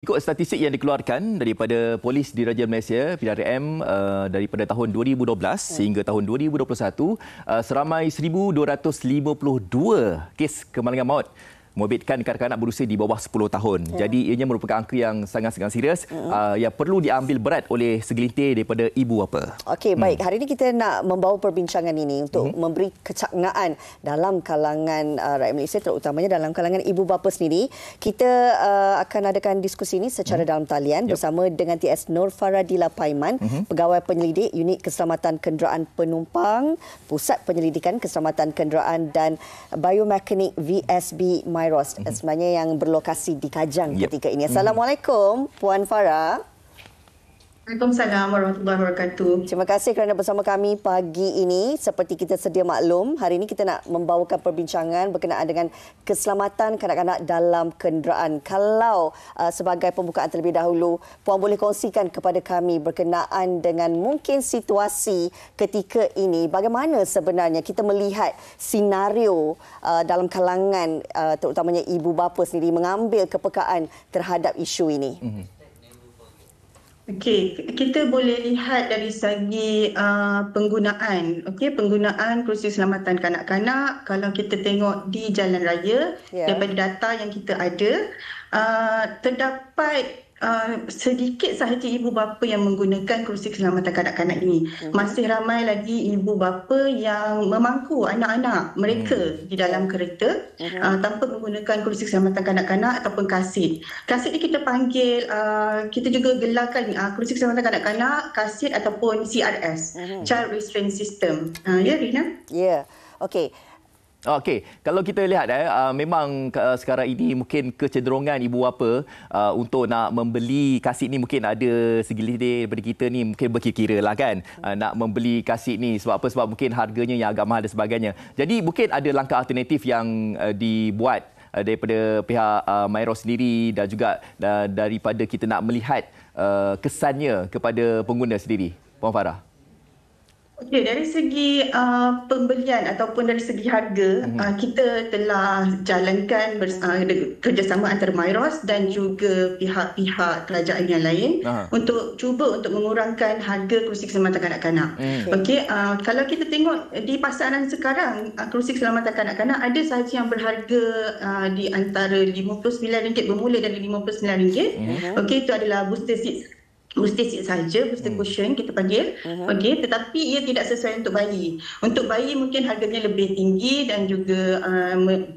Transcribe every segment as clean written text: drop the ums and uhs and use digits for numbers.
Ikut statistik yang dikeluarkan daripada Polis Diraja Malaysia (PDRM) daripada tahun 2012 sehingga tahun 2021, seramai 1,252 kes kemalangan maut membabitkan kanak-kanak berusia di bawah 10 tahun. Jadi ianya merupakan angka yang sangat-sangat serius yang perlu diambil berat oleh segelintir daripada ibu bapa. Okey, baik. Hari ini kita nak membawa perbincangan ini untuk memberi kecaknaan dalam kalangan rakyat Malaysia, terutamanya dalam kalangan ibu bapa sendiri. Kita akan adakan diskusi ini secara dalam talian bersama dengan TS Nur Faradila Paiman, Pegawai Penyelidik Unit Keselamatan Kenderaan Penumpang, Pusat Penyelidikan Keselamatan Kenderaan dan Biomekanik VSB Myros, sebenarnya yang berlokasi di Kajang ketika ini. Assalamualaikum, Puan Farah. Waalaikumsalam warahmatullahi wabarakatuh. Terima kasih kerana bersama kami pagi ini. Seperti kita sedia maklum, hari ini kita nak membawakan perbincangan berkenaan dengan keselamatan kanak-kanak dalam kenderaan. Kalau sebagai pembukaan terlebih dahulu, Puan boleh kongsikan kepada kami berkenaan dengan mungkin situasi ketika ini. Bagaimana sebenarnya kita melihat senario dalam kalangan terutamanya ibu bapa sendiri mengambil kepekaan terhadap isu ini? Okey, kita boleh lihat dari segi penggunaan, penggunaan kerusi keselamatan kanak-kanak. Kalau kita tengok di jalan raya, daripada data yang kita ada, terdapat sedikit sahaja ibu bapa yang menggunakan kerusi keselamatan kanak-kanak ini. Masih ramai lagi ibu bapa yang memangku anak-anak mereka di dalam kereta tanpa menggunakan kerusi keselamatan kanak-kanak ataupun kasit. Kasit ni kita panggil, kita juga gelarkan kerusi keselamatan kanak-kanak, kasit ataupun CRS, Child Restraint System. Ya, Rina? Ya, okey. Okey, kalau kita lihat memang sekarang ini mungkin kecenderungan ibu bapa untuk nak membeli kasit ni mungkin ada segelintir daripada kita ni mungkin berkira-kira lah kan, nak membeli kasit ni sebab apa? Sebab mungkin harganya yang agak mahal dan sebagainya. Jadi mungkin ada langkah alternatif yang dibuat daripada pihak Myros sendiri dan juga daripada kita nak melihat kesannya kepada pengguna sendiri. Puan Farah. Okey, dari segi pembelian ataupun dari segi harga, kita telah jalankan kerjasama antara Myros dan juga pihak-pihak kerajaan yang lain untuk cuba untuk mengurangkan harga kerusi keselamatan kanak-kanak. Okey, kalau kita tengok di pasaran sekarang, kerusi keselamatan kanak-kanak ada sahaja yang berharga di antara RM59 bermula dari RM59. Okey, itu adalah booster seat sahaja, booster cushion kita panggil. Okey, tetapi ia tidak sesuai untuk bayi. Untuk bayi mungkin harganya lebih tinggi dan juga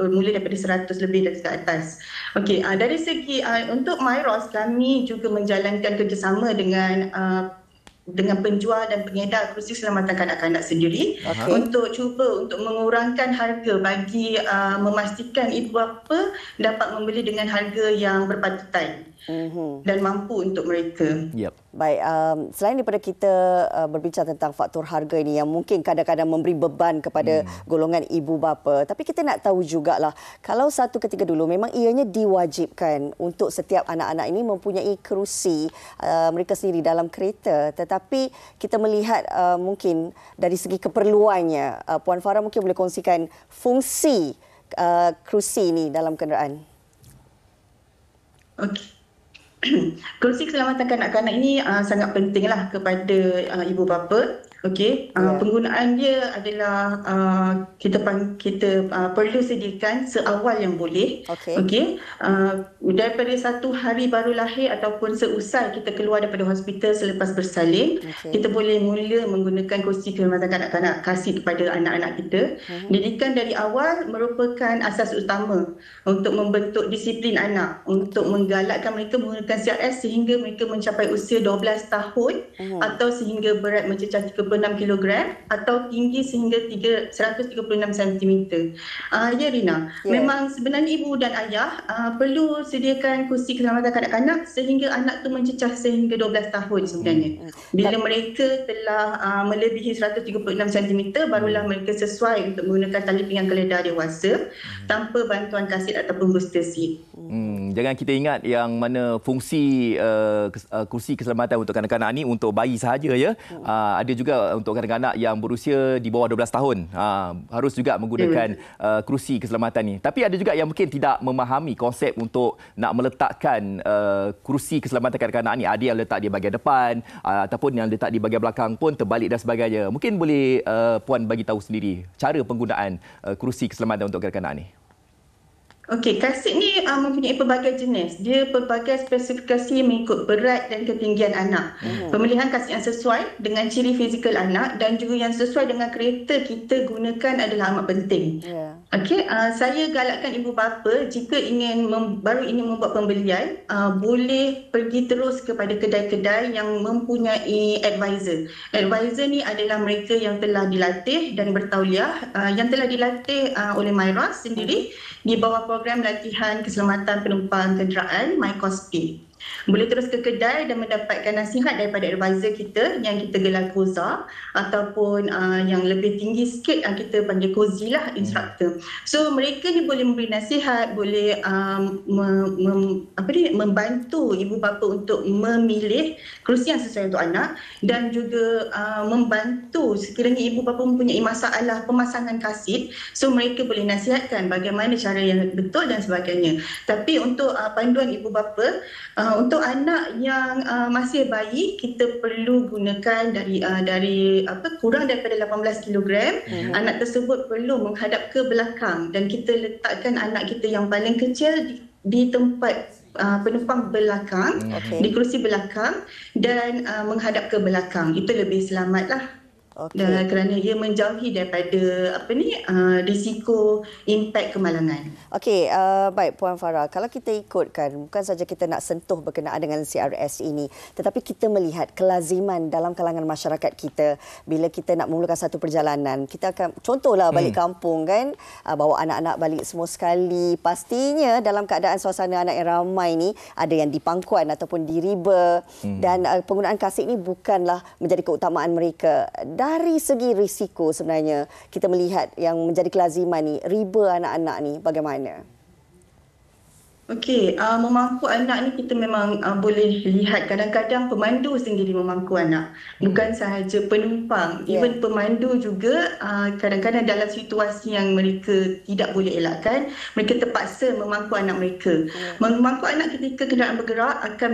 bermula daripada 100 lebih dan ke atas. Okey, dari segi untuk Myros, kami juga menjalankan kerjasama dengan penjual dan pengedar kerusi keselamatan kanak-kanak sendiri untuk cuba untuk mengurangkan harga bagi memastikan ibu bapa dapat membeli dengan harga yang berpatutan dan mampu untuk mereka. Baik, selain daripada kita berbincang tentang faktor harga ini yang mungkin kadang-kadang memberi beban kepada golongan ibu bapa, tapi kita nak tahu jugalah, kalau satu ketika dulu memang ianya diwajibkan untuk setiap anak-anak ini mempunyai kerusi mereka sendiri dalam kereta, tetapi kita melihat mungkin dari segi keperluannya, Puan Farah mungkin boleh kongsikan fungsi kerusi ini dalam kenderaan. Okey. Kerusi keselamatan kanak-kanak ini sangat pentinglah kepada ibu bapa. Okey, penggunaan dia adalah kita perlu sediakan seawal yang boleh. Okey, daripada satu hari baru lahir ataupun seusai kita keluar daripada hospital selepas bersalin, kita boleh mula menggunakan kerusi keselamatan kanak-kanak kasih kepada anak-anak kita. Didikan dari awal merupakan asas utama untuk membentuk disiplin anak, untuk menggalakkan mereka menggunakan CRS sehingga mereka mencapai usia 12 tahun atau sehingga berat mencecah 36 kilogram atau tinggi sehingga 136 cm. Ya, Rina, memang sebenarnya ibu dan ayah perlu sediakan kerusi keselamatan kanak-kanak sehingga anak tu mencecah sehingga 12 tahun sebenarnya. Bila mereka telah melebihi 136 cm, barulah mereka sesuai untuk menggunakan tali pinggang keledar dewasa tanpa bantuan kasit ataupun booster seat. Jangan kita ingat yang mana fungsi kursi keselamatan untuk kanak-kanak ni untuk bayi sahaja ya. Ada juga untuk kanak-kanak yang berusia di bawah 12 tahun. Harus juga menggunakan kursi keselamatan ni. Tapi ada juga yang mungkin tidak memahami konsep untuk nak meletakkan kursi keselamatan kanak-kanak ni. Ada yang letak di bahagian depan ataupun yang letak di bahagian belakang pun terbalik dan sebagainya. Mungkin boleh Puan bagi tahu sendiri cara penggunaan kursi keselamatan untuk kanak-kanak ni. Okey, kasut ni mempunyai pelbagai jenis. Dia pelbagai spesifikasi mengikut berat dan ketinggian anak. Pemilihan kasut yang sesuai dengan ciri fizikal anak dan juga yang sesuai dengan kereta kita gunakan adalah amat penting. Okey, saya galakkan ibu bapa jika baru ingin membuat pembelian, boleh pergi terus kepada kedai-kedai yang mempunyai advisor. Advisor ni adalah mereka yang telah dilatih dan bertauliah, yang telah dilatih oleh MyROS sendiri di bawah program latihan keselamatan penumpang kenderaan MyCOSPI. Boleh terus ke kedai dan mendapatkan nasihat daripada advisor kita yang kita gelar Koza, ataupun yang lebih tinggi sikit kita panggil Kozi lah, instructor. So mereka ni boleh memberi nasihat, boleh membantu ibu bapa untuk memilih kerusi yang sesuai untuk anak, dan juga membantu sekiranya ibu bapa mempunyai masalah pemasangan kasit, so mereka boleh nasihatkan bagaimana cara yang betul dan sebagainya. Tapi untuk panduan ibu bapa, untuk anak yang masih bayi, kita perlu gunakan dari kurang daripada 18 kg. Anak tersebut perlu menghadap ke belakang dan kita letakkan anak kita yang paling kecil di tempat penumpang belakang, di kerusi belakang, dan menghadap ke belakang. Itu lebih selamatlah. Kerana ia menjauhi daripada risiko impak kemalangan. Okey, baik Puan Farah, kalau kita ikutkan, bukan saja kita nak sentuh berkenaan dengan CRS ini, tetapi kita melihat kelaziman dalam kalangan masyarakat kita bila kita nak memulakan satu perjalanan, kita akan contohlah balik kampung kan, bawa anak-anak balik semua sekali, pastinya dalam keadaan suasana anak yang ramai ni ada yang di pangkuan ataupun di riba, dan penggunaan kasut ini bukanlah menjadi keutamaan mereka. Dari segi risiko sebenarnya kita melihat yang menjadi kelaziman ni, riba anak-anak ni bagaimana? Okey, memangku anak ni kita memang boleh lihat kadang-kadang pemandu sendiri memangku anak. Bukan sahaja penumpang, even pemandu juga kadang-kadang dalam situasi yang mereka tidak boleh elakkan, mereka terpaksa memangku anak mereka. Memangku anak ketika kenderaan bergerak akan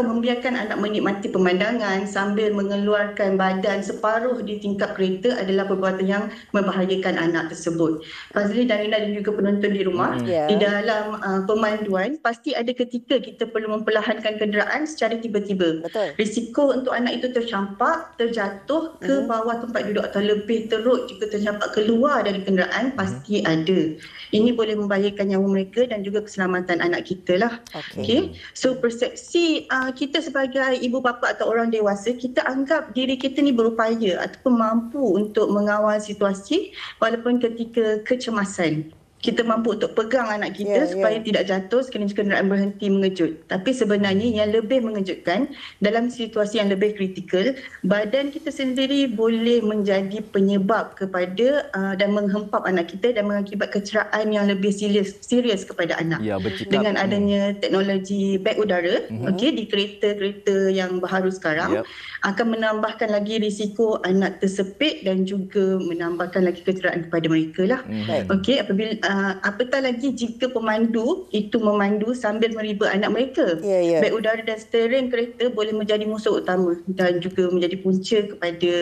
membiarkan anak menikmati pemandangan sambil mengeluarkan badan separuh di tingkap kereta adalah perbuatan yang membahayakan anak tersebut. Fazli dan Rina dan juga penonton di rumah, di dalam pemanduan, pasti ada ketika kita perlu memperlahankan kenderaan secara tiba-tiba. Risiko untuk anak itu tercampak, terjatuh ke bawah tempat duduk atau lebih teruk jika tercampak keluar dari kenderaan, pasti ada. Ini boleh membahayakan nyawa mereka dan juga keselamatan anak kita lah. Okay. So persepsi kita sebagai ibu bapa atau orang dewasa, kita anggap diri kita ni berupaya ataupun mampu untuk mengawal situasi walaupun ketika kecemasan. Kita mampu untuk pegang anak kita supaya tidak jatuh sekiranya kenderaan berhenti mengejut. Tapi sebenarnya yang lebih mengejutkan, dalam situasi yang lebih kritikal, badan kita sendiri boleh menjadi penyebab kepada dan menghempap anak kita dan mengakibat kecederaan yang lebih serius kepada anak. Dengan adanya teknologi beg udara di kereta-kereta yang baharu sekarang, akan menambahkan lagi risiko anak tersepit dan juga menambahkan lagi kecederaan kepada mereka lah. Apabila apatah lagi jika pemandu itu memandu sambil meriba anak mereka. Beg udara dan steering kereta boleh menjadi musuh utama dan juga menjadi punca kepada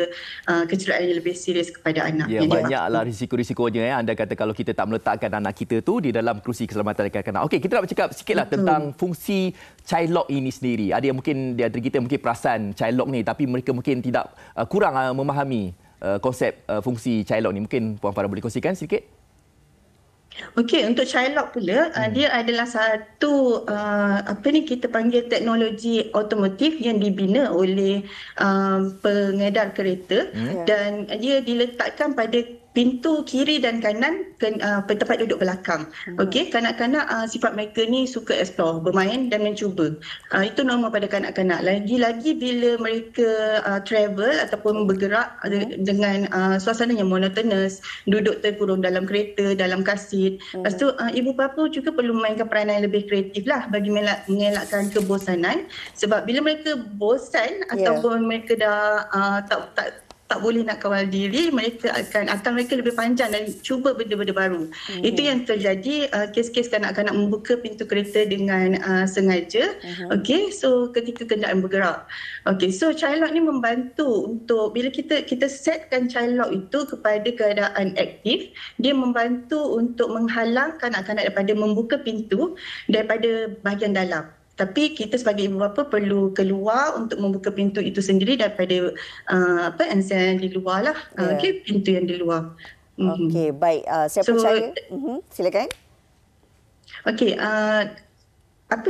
kecederaan yang lebih serius kepada anak. Banyaklah risiko-risikonya. Anda kata kalau kita tak meletakkan anak kita tu di dalam kerusi keselamatan kanak-kanak. Okey, kita nak bercakap sikitlah tentang fungsi child lock ini sendiri. Ada yang mungkin di antara kita mungkin perasan child lock ni, tapi mereka mungkin tidak kurang memahami konsep fungsi child lock ni. Mungkin Puan Farah boleh kongsikan sedikit? Okey, untuk child lock pula, dia adalah satu kita panggil teknologi otomotif yang dibina oleh pengedar kereta, dan dia diletakkan pada pintu kiri dan kanan tempat duduk belakang. Okey, kanak-kanak sifat mereka ni suka explore, bermain dan mencuba. Itu normal pada kanak-kanak. Lagi-lagi bila mereka travel ataupun bergerak dengan suasana yang monotonous, duduk terkurung dalam kereta, dalam kasit. Lepas tu ibu bapa juga perlu memainkan peranan yang lebih kreatif lah bagi mengelakkan kebosanan. Sebab bila mereka bosan ataupun mereka dah tak boleh nak kawal diri, mereka akan mereka lebih panjang dan cuba benda-benda baru. Itu yang terjadi, kes-kes kanak-kanak membuka pintu kereta dengan sengaja. Okey, so ketika kenderaan bergerak. Okey, so child lock ni membantu untuk bila kita setkan child lock itu kepada keadaan aktif, dia membantu untuk menghalang kanak-kanak daripada membuka pintu daripada bahagian dalam. Tapi kita sebagai ibu bapa perlu keluar untuk membuka pintu itu sendiri daripada ancaman di luar lah. Okey, pintu yang di luar. Okey, baik. Saya percaya. Silakan. Okey,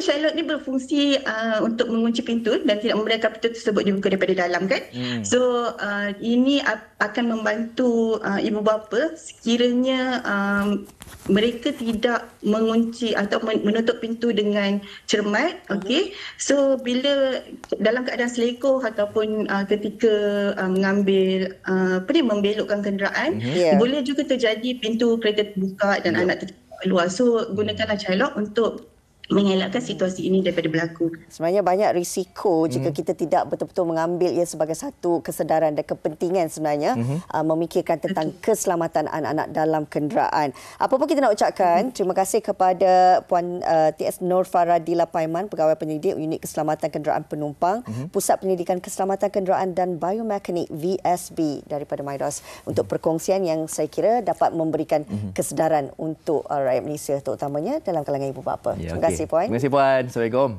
child lock ni berfungsi untuk mengunci pintu dan tidak membiarkan pintu tersebut dibuka daripada dalam kan. So ini akan membantu ibu bapa sekiranya mereka tidak mengunci atau menutup pintu dengan cermat. Okey, so bila dalam keadaan selekoh ataupun ketika mengambil membelokkan kenderaan, boleh juga terjadi pintu kereta terbuka dan anak terkeluar. So gunakanlah child lock untuk mengelakkan situasi ini daripada berlaku. Sebenarnya banyak risiko jika kita tidak betul-betul mengambil ia sebagai satu kesedaran dan kepentingan sebenarnya memikirkan tentang keselamatan anak-anak dalam kenderaan. Apa pun kita nak ucapkan, terima kasih kepada Puan T.S. Nur Faradila Paiman, Pegawai Penyelidik Unit Keselamatan Kenderaan Penumpang, Pusat Penyelidikan Keselamatan Kenderaan dan Biomekanik VSB daripada MIROS untuk perkongsian yang saya kira dapat memberikan kesedaran untuk rakyat Malaysia terutamanya dalam kalangan ibu bapa. Terima kasih Puan. Terima kasih Puan. Assalamualaikum.